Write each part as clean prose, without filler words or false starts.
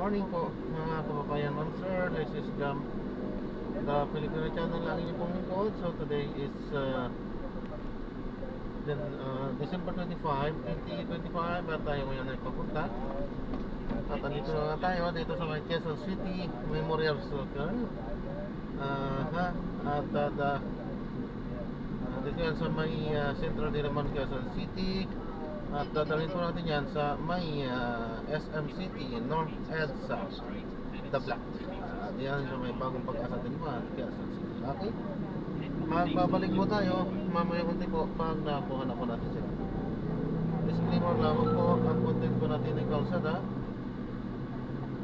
morning po mga kababayan, ma'am sir. This is Gam, the Filipino channel ang inyong pong lingkod. So today is December 25, 2025 at tayo ngayon ay papunta. At andito na nga tayo dito sa may Quezon City Memorial Circle. Dito yan sa may Central Diliman, Quezon City. At dadalhin po natin yan sa may SM City, North EDSA, The Black. Diyan sa may bagong pag-asa Diliman, Quezon City. Okay? Magbabalik po tayo mamaya unti po pag nakuha na po natin sila. Disclaimer lamang po, ang content po natin ay kalsada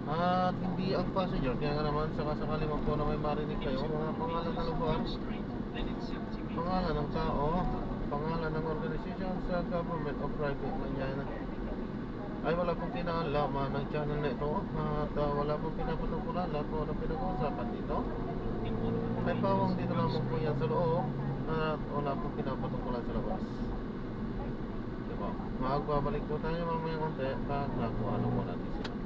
at hindi ang passenger. Kaya nga naman sakasakali man po na may marinig kayo mga pangalan ng lugar, pangalan ng tao, pangalan ng organisasyon sa government o private man yan ay wala pong kinalaman ng channel na ito at wala pong pinapatungkulan lahat po ng pinag-uusapan dito ay pawang dito lamang po yan sa loob at wala pong pinapatungkulan sa labas. Diba? Magbabalik po tayo mamaya konti pag nakuha na po natin sila.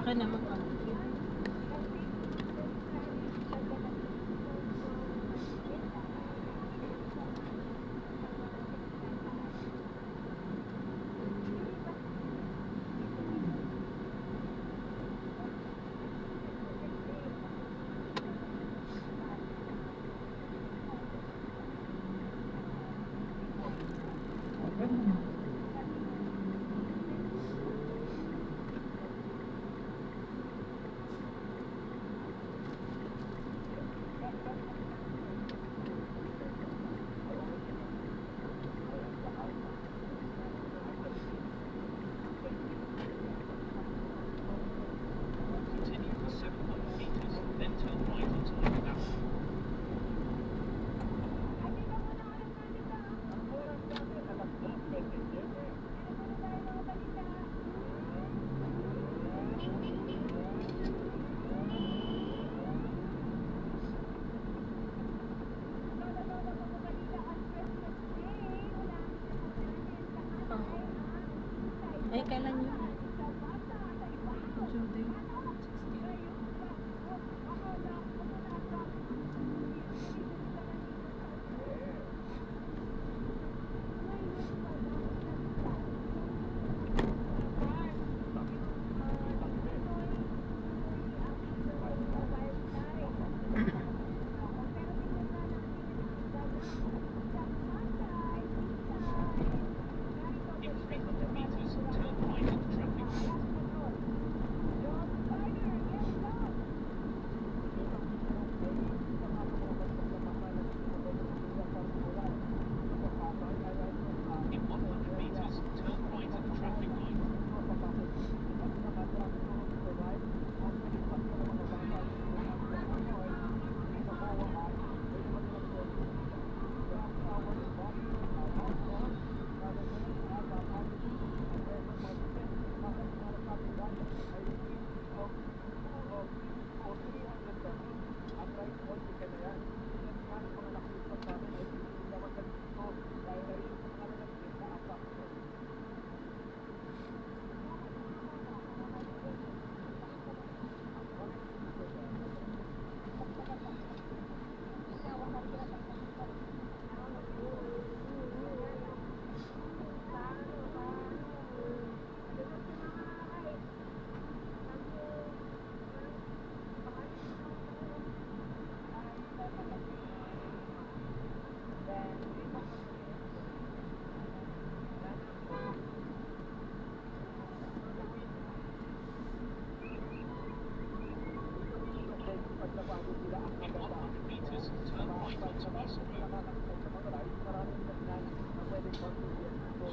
Akin naman pa. Ay, kailan yun? Judy. 16.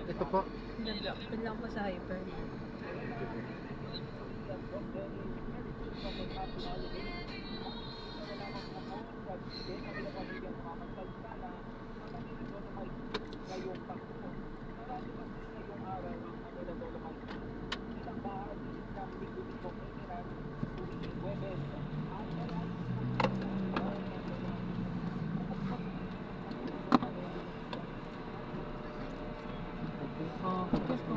Ito po. Doon lang po sa hyper. Yes po.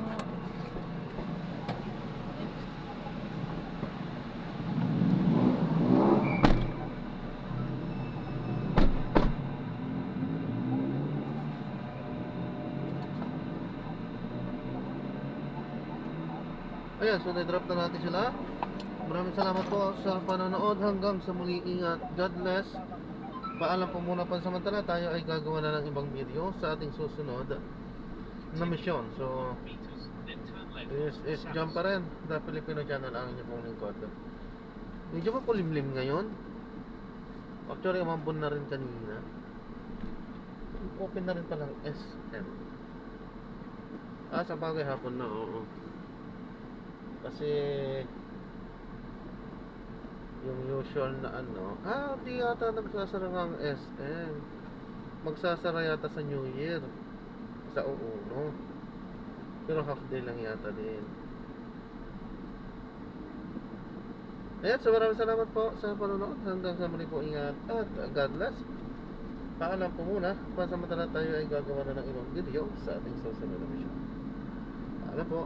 Ayan, so na-drop na natin sila. Maraming salamat po sa panonood. Hanggang sa muli, ingat. God bless. Paalam po muna pansamantala. Tayo ay gagawa na ng ibang video sa ating susunod na misyon. So, is jump pa rin. The Filipino Channel ang inyong pong lingkod. Medyo makulimlim ngayon. Actually, umambon na rin kanina. Open na rin palang SM. Sa bagay hapon na, oo. Kasi yung usual na ano, di yata nagsasara ng SM. Magsasara yata sa New Year. Sa uuno. Pero half day lang yata din. Ayan, so maraming salamat po sa panonood. Hanggang sa muli po, ingat at God bless. Paalam po muna. Pansamantala tayo ay gagawa na ng ibang video sa ating susunod na mission. Paalam po.